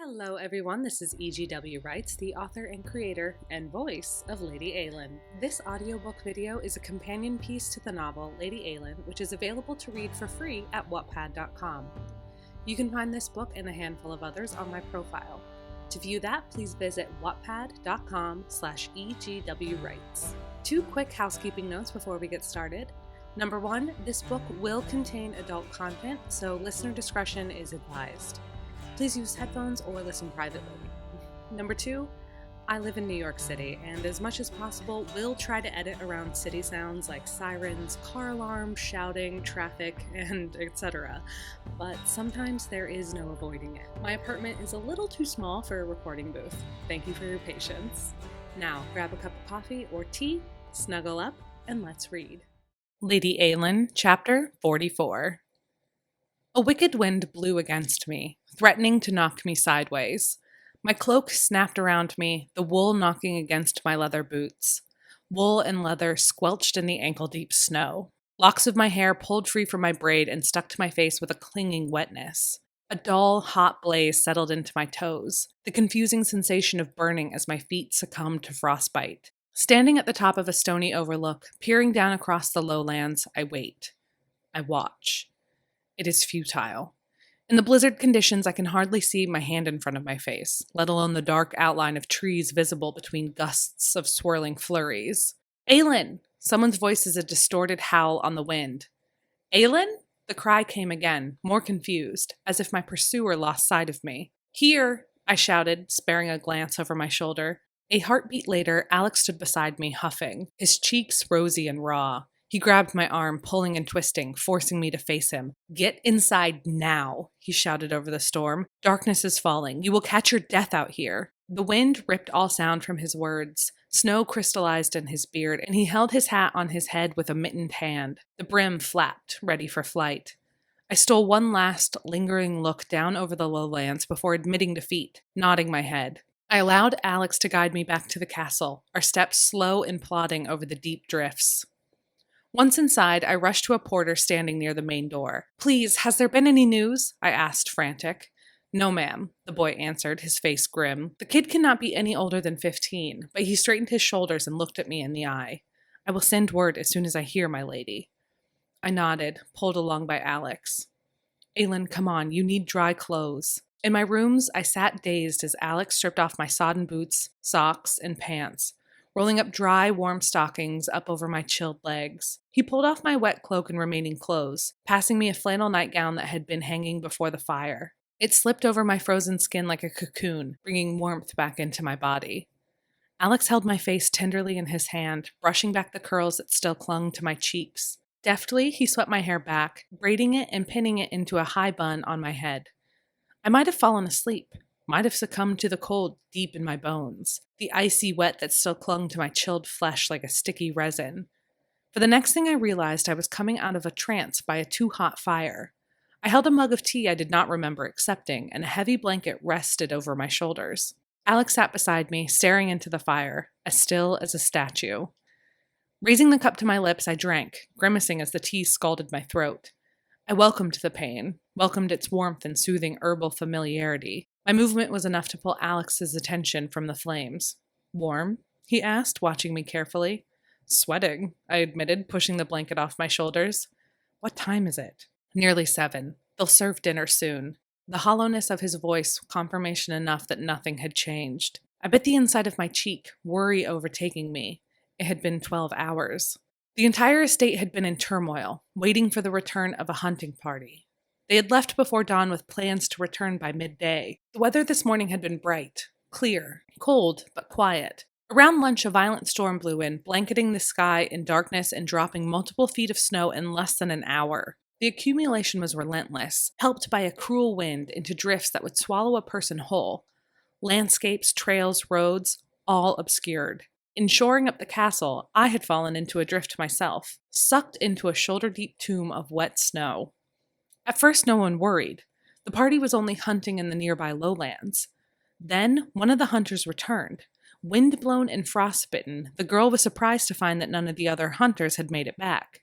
Hello everyone, this is EGWwrites, the author and creator and voice of Lady Eilean. This audiobook video is a companion piece to the novel Lady Eilean, which is available to read for free at wattpad.com. You can find this book and a handful of others on my profile. To view that, please visit wattpad.com/EGWwrites. Two quick housekeeping notes before we get started. Number one, this book will contain adult content, so listener discretion is advised. Please use headphones or listen privately. Number two, I live in New York City, and as much as possible, will try to edit around city sounds like sirens, car alarms, shouting, traffic, and etc. But sometimes there is no avoiding it. My apartment is a little too small for a recording booth. Thank you for your patience. Now, grab a cup of coffee or tea, snuggle up, and let's read. Lady Eilean, Chapter 44. A wicked wind blew against me, threatening to knock me sideways. My cloak snapped around me, the wool knocking against my leather boots. Wool and leather squelched in the ankle-deep snow. Locks of my hair pulled free from my braid and stuck to my face with a clinging wetness. A dull, hot blaze settled into my toes, the confusing sensation of burning as my feet succumbed to frostbite. Standing at the top of a stony overlook, peering down across the lowlands, I wait. I watch. It is futile. In the blizzard conditions, I can hardly see my hand in front of my face, let alone the dark outline of trees visible between gusts of swirling flurries. Eilean! Someone's voice is a distorted howl on the wind. Eilean? The cry came again, more confused, as if my pursuer lost sight of me. Here! I shouted, sparing a glance over my shoulder. A heartbeat later, Alex stood beside me, huffing, his cheeks rosy and raw. He grabbed my arm, pulling and twisting, forcing me to face him. Get inside now, he shouted over the storm. Darkness is falling. You will catch your death out here. The wind ripped all sound from his words. Snow crystallized in his beard, and he held his hat on his head with a mittened hand. The brim flapped, ready for flight. I stole one last, lingering look down over the lowlands before admitting defeat, nodding my head. I allowed Alex to guide me back to the castle, our steps slow and plodding over the deep drifts. Once inside, I rushed to a porter standing near the main door. Please, has there been any news? I asked, frantic. No, ma'am, the boy answered, his face grim. The kid cannot be any older than 15, but he straightened his shoulders and looked at me in the eye. I will send word as soon as I hear, my lady. I nodded, pulled along by Alex. Eilean, come on, you need dry clothes. In my rooms, I sat dazed as Alex stripped off my sodden boots, socks, and pants, rolling up dry, warm stockings up over my chilled legs. He pulled off my wet cloak and remaining clothes, passing me a flannel nightgown that had been hanging before the fire. It slipped over my frozen skin like a cocoon, bringing warmth back into my body. Alex held my face tenderly in his hand, brushing back the curls that still clung to my cheeks. Deftly, he swept my hair back, braiding it and pinning it into a high bun on my head. I might have fallen asleep. Might have succumbed to the cold deep in my bones, the icy wet that still clung to my chilled flesh like a sticky resin. For the next thing I realized, I was coming out of a trance by a too-hot fire. I held a mug of tea I did not remember accepting, and a heavy blanket rested over my shoulders. Alex sat beside me, staring into the fire, as still as a statue. Raising the cup to my lips, I drank, grimacing as the tea scalded my throat. I welcomed the pain, welcomed its warmth and soothing herbal familiarity. My movement was enough to pull Alex's attention from the flames. Warm? He asked, watching me carefully. Sweating, I admitted, pushing the blanket off my shoulders. What time is it? Nearly 7. They'll serve dinner soon. The hollowness of his voice, confirmation enough that nothing had changed. I bit the inside of my cheek, worry overtaking me. It had been 12 hours. The entire estate had been in turmoil, waiting for the return of a hunting party. They had left before dawn with plans to return by midday. The weather this morning had been bright, clear, cold, but quiet. Around lunch, a violent storm blew in, blanketing the sky in darkness and dropping multiple feet of snow in less than an hour. The accumulation was relentless, helped by a cruel wind into drifts that would swallow a person whole. Landscapes, trails, roads, all obscured. In shoring up the castle, I had fallen into a drift myself, sucked into a shoulder-deep tomb of wet snow. At first, no one worried. The party was only hunting in the nearby lowlands. Then, one of the hunters returned. Wind-blown and frostbitten, the girl was surprised to find that none of the other hunters had made it back.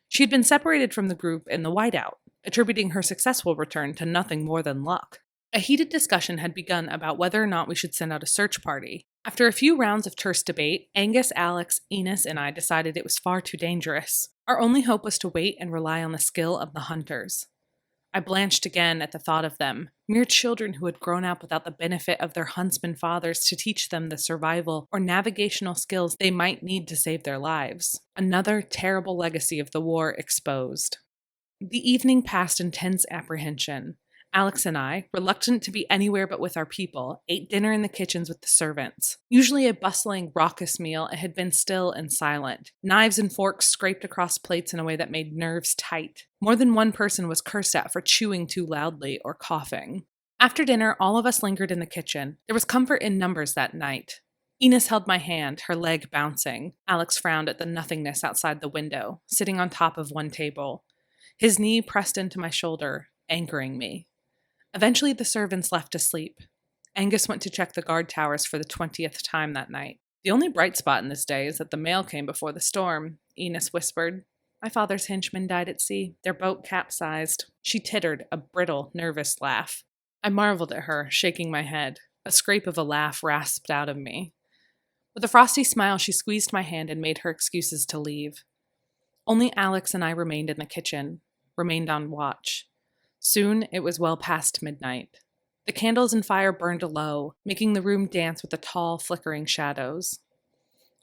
She had been separated from the group in the whiteout, attributing her successful return to nothing more than luck. A heated discussion had begun about whether or not we should send out a search party. After a few rounds of terse debate, Angus, Alex, Enos, and I decided it was far too dangerous. Our only hope was to wait and rely on the skill of the hunters. I blanched again at the thought of them, mere children who had grown up without the benefit of their huntsman fathers to teach them the survival or navigational skills they might need to save their lives. Another terrible legacy of the war exposed. The evening passed in tense apprehension. Alex and I, reluctant to be anywhere but with our people, ate dinner in the kitchens with the servants. Usually a bustling, raucous meal, it had been still and silent. Knives and forks scraped across plates in a way that made nerves tight. More than one person was cursed at for chewing too loudly or coughing. After dinner, all of us lingered in the kitchen. There was comfort in numbers that night. Enos held my hand, her leg bouncing. Alex frowned at the nothingness outside the window, sitting on top of one table. His knee pressed into my shoulder, anchoring me. Eventually, the servants left to sleep. Angus went to check the guard towers for the 20th time that night. The only bright spot in this day is that the mail came before the storm, Enos whispered. My father's henchman died at sea. Their boat capsized. She tittered, a brittle, nervous laugh. I marveled at her, shaking my head. A scrape of a laugh rasped out of me. With a frosty smile, she squeezed my hand and made her excuses to leave. Only Alex and I remained in the kitchen, remained on watch. Soon it was well past midnight. The candles and fire burned low, making the room dance with the tall, flickering shadows.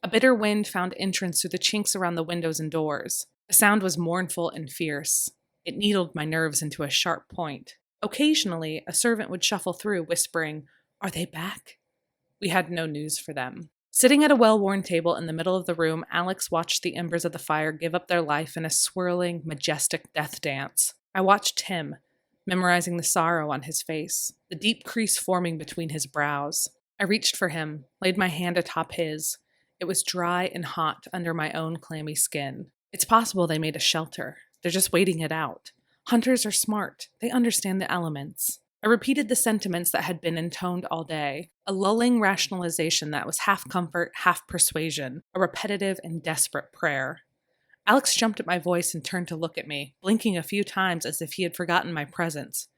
A bitter wind found entrance through the chinks around the windows and doors. The sound was mournful and fierce. It needled my nerves into a sharp point. Occasionally, a servant would shuffle through, whispering, "Are they back?" We had no news for them. Sitting at a well-worn table in the middle of the room, Alex watched the embers of the fire give up their life in a swirling, majestic death dance. I watched him, memorizing the sorrow on his face, the deep crease forming between his brows. I reached for him, laid my hand atop his. It was dry and hot under my own clammy skin. It's possible they made a shelter. They're just waiting it out. Hunters are smart. They understand the elements. I repeated the sentiments that had been intoned all day, a lulling rationalization that was half comfort, half persuasion, a repetitive and desperate prayer. Alex jumped at my voice and turned to look at me, blinking a few times as if he had forgotten my presence.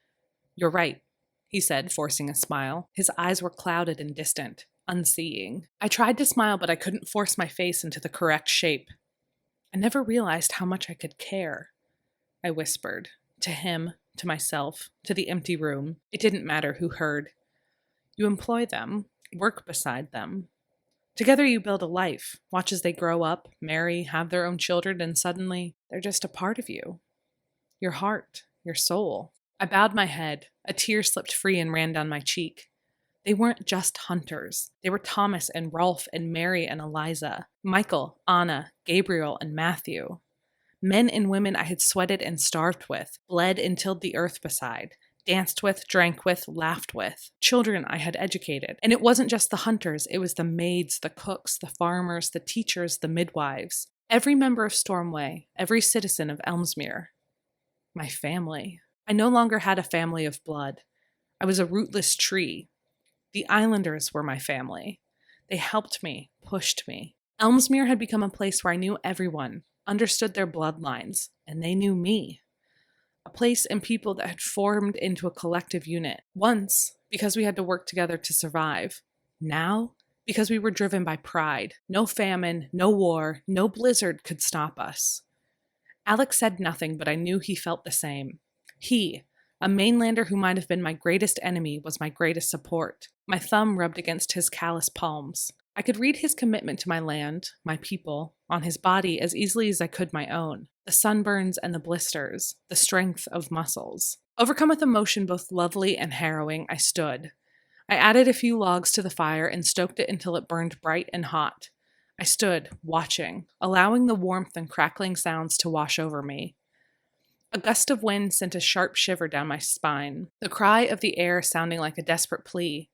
You're right, he said, forcing a smile. His eyes were clouded and distant, unseeing. I tried to smile, but I couldn't force my face into the correct shape. I never realized how much I could care, I whispered, to him, to myself, to the empty room. It didn't matter who heard. You employ them, work beside them. Together you build a life, watch as they grow up, marry, have their own children, and suddenly they're just a part of you. Your heart, your soul. I bowed my head. A tear slipped free and ran down my cheek. They weren't just hunters. They were Thomas and Rolf and Mary and Eliza, Michael, Anna, Gabriel, and Matthew. Men and women I had sweated and starved with, bled and tilled the earth beside, danced with, drank with, laughed with. Children I had educated. And it wasn't just the hunters, it was the maids, the cooks, the farmers, the teachers, the midwives. Every member of Stormway, every citizen of Elmsmere. My family. I no longer had a family of blood. I was a rootless tree. The Islanders were my family. They helped me, pushed me. Elmsmere had become a place where I knew everyone, understood their bloodlines, and they knew me. A place and people that had formed into a collective unit. Once, because we had to work together to survive. Now, because we were driven by pride. No famine, no war, no blizzard could stop us. Alex said nothing, but I knew he felt the same. He, a mainlander who might have been my greatest enemy, was my greatest support. My thumb rubbed against his callous palms. I could read his commitment to my land, my people, on his body as easily as I could my own. The sunburns and the blisters, the strength of muscles. Overcome with emotion both lovely and harrowing, I stood. I added a few logs to the fire and stoked it until it burned bright and hot. I stood, watching, allowing the warmth and crackling sounds to wash over me. A gust of wind sent a sharp shiver down my spine, the cry of the air sounding like a desperate plea.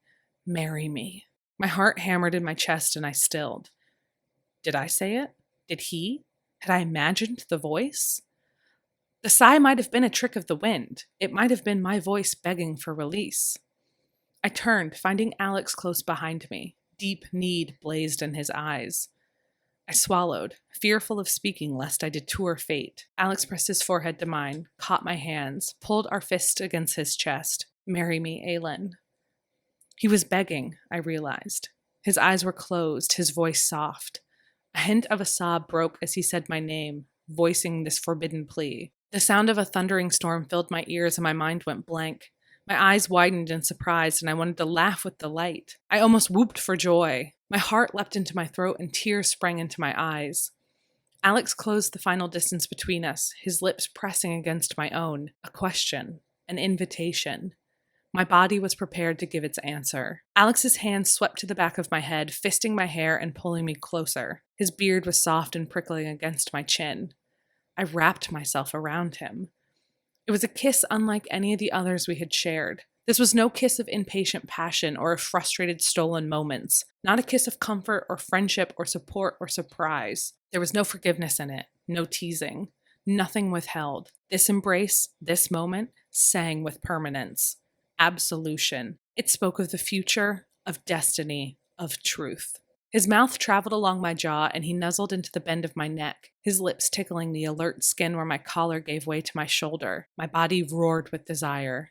Marry me. My heart hammered in my chest and I stilled. Did I say it? Did he? Had I imagined the voice? The sigh might have been a trick of the wind. It might have been my voice begging for release. I turned, finding Alex close behind me. Deep need blazed in his eyes. I swallowed, fearful of speaking lest I detour fate. Alex pressed his forehead to mine, caught my hands, pulled our fists against his chest. Marry me, Eilean. He was begging, I realized. His eyes were closed, his voice soft. A hint of a sob broke as he said my name, voicing this forbidden plea. The sound of a thundering storm filled my ears and my mind went blank. My eyes widened in surprise and I wanted to laugh with delight. I almost whooped for joy. My heart leapt into my throat and tears sprang into my eyes. Alex closed the final distance between us, his lips pressing against my own. A question. An invitation. My body was prepared to give its answer. Alex's hand swept to the back of my head, fisting my hair and pulling me closer. His beard was soft and prickling against my chin. I wrapped myself around him. It was a kiss unlike any of the others we had shared. This was no kiss of impatient passion or of frustrated stolen moments, not a kiss of comfort or friendship or support or surprise. There was no forgiveness in it, no teasing, nothing withheld. This embrace, this moment, sang with permanence. Absolution. It spoke of the future, of destiny, of truth. His mouth traveled along my jaw and he nuzzled into the bend of my neck, his lips tickling the alert skin where my collar gave way to my shoulder. My body roared with desire.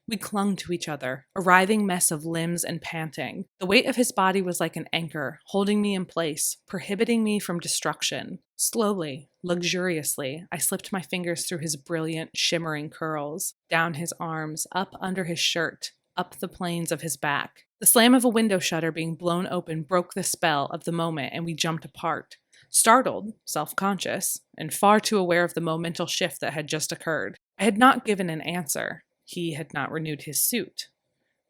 We clung to each other, a writhing mess of limbs and panting. The weight of his body was like an anchor, holding me in place, prohibiting me from destruction. Slowly, luxuriously, I slipped my fingers through his brilliant, shimmering curls, down his arms, up under his shirt, up the planes of his back. The slam of a window shutter being blown open broke the spell of the moment and we jumped apart. Startled, self-conscious, and far too aware of the momental shift that had just occurred. I had not given an answer. He had not renewed his suit.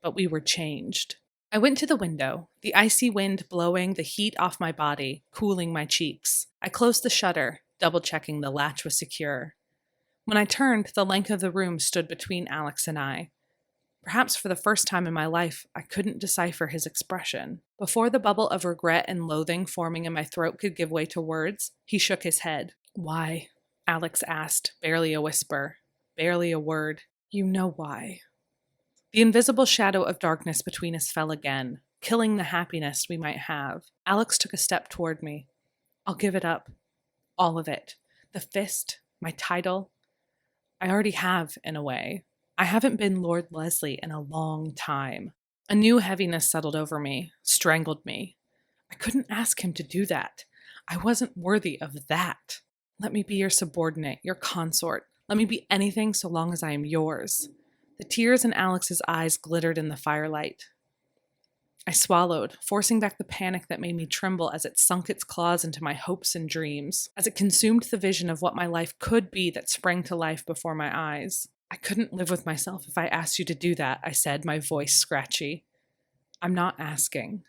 But we were changed. I went to the window, the icy wind blowing the heat off my body, cooling my cheeks. I closed the shutter, double-checking the latch was secure. When I turned, the length of the room stood between Alex and I. Perhaps for the first time in my life, I couldn't decipher his expression. Before the bubble of regret and loathing forming in my throat could give way to words, he shook his head. "Why?" Alex asked, barely a whisper, barely a word. "You know why." The invisible shadow of darkness between us fell again, killing the happiness we might have. Alex took a step toward me. "I'll give it up. All of it. The fist, my title. I already have, in a way. I haven't been Lord Leslie in a long time." A new heaviness settled over me, strangled me. I couldn't ask him to do that. I wasn't worthy of that. "Let me be your subordinate, your consort. Let me be anything so long as I am yours." The tears in Alex's eyes glittered in the firelight. I swallowed, forcing back the panic that made me tremble as it sunk its claws into my hopes and dreams, as it consumed the vision of what my life could be that sprang to life before my eyes. "I couldn't live with myself if I asked you to do that," I said, my voice scratchy. "I'm not asking.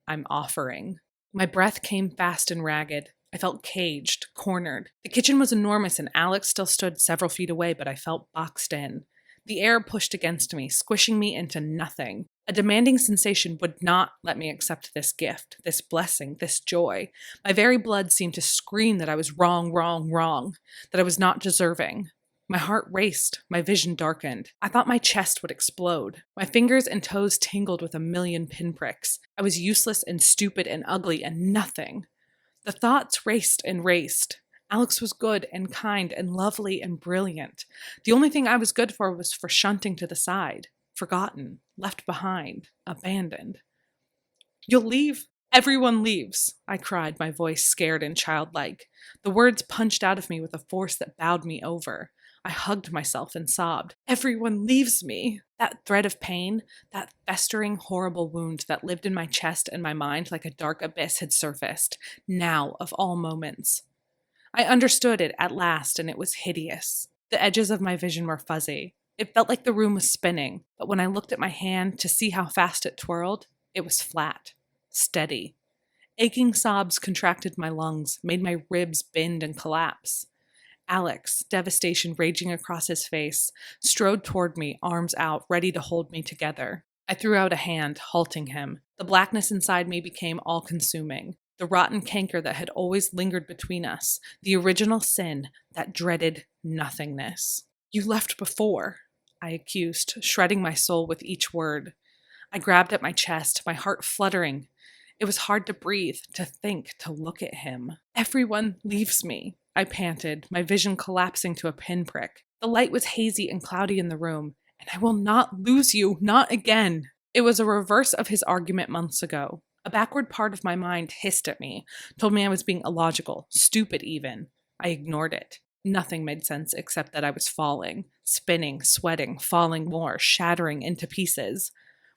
I'm offering." My breath came fast and ragged. I felt caged, cornered. The kitchen was enormous and Alex still stood several feet away, but I felt boxed in. The air pushed against me, squishing me into nothing. A demanding sensation would not let me accept this gift, this blessing, this joy. My very blood seemed to scream that I was wrong, wrong, wrong, that I was not deserving. My heart raced, my vision darkened. I thought my chest would explode. My fingers and toes tingled with a million pinpricks. I was useless and stupid and ugly and nothing. The thoughts raced and raced. Alex was good and kind and lovely and brilliant. The only thing I was good for was for shunting to the side, forgotten, left behind, abandoned. "You'll leave? Everyone leaves," I cried, my voice scared and childlike. The words punched out of me with a force that bowed me over. I hugged myself and sobbed. "Everyone leaves me." That thread of pain, that festering, horrible wound that lived in my chest and my mind like a dark abyss had surfaced, now of all moments. I understood it at last, and it was hideous. The edges of my vision were fuzzy. It felt like the room was spinning, but when I looked at my hand to see how fast it twirled, it was flat, steady. Aching sobs contracted my lungs, made my ribs bend and collapse. Alex, devastation raging across his face, strode toward me, arms out, ready to hold me together. I threw out a hand, halting him. The blackness inside me became all-consuming. The rotten canker that had always lingered between us, the original sin, that dreaded nothingness. "You left before," I accused, shredding my soul with each word. I grabbed at my chest, my heart fluttering. It was hard to breathe, to think, to look at him. "Everyone leaves me," I panted, my vision collapsing to a pinprick. The light was hazy and cloudy in the room. and I will not lose you, not again. It was a reverse of his argument months ago. A backward part of my mind hissed at me, told me I was being illogical, stupid even. I ignored it. Nothing made sense except that I was falling, spinning, sweating, falling more, shattering into pieces.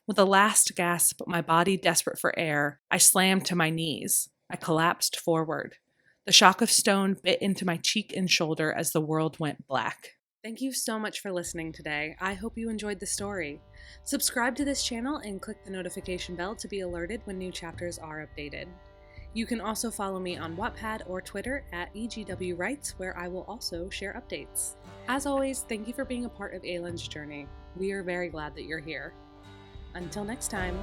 With a last gasp, my body desperate for air, I slammed to my knees. I collapsed forward. The shock of stone bit into my cheek and shoulder as the world went black. Thank you so much for listening today. I hope you enjoyed the story. Subscribe to this channel and click the notification bell to be alerted when new chapters are updated. You can also follow me on Wattpad or Twitter at EGWwrites, where I will also share updates. As always, thank you for being a part of Eilean's journey. We are very glad that you're here. Until next time.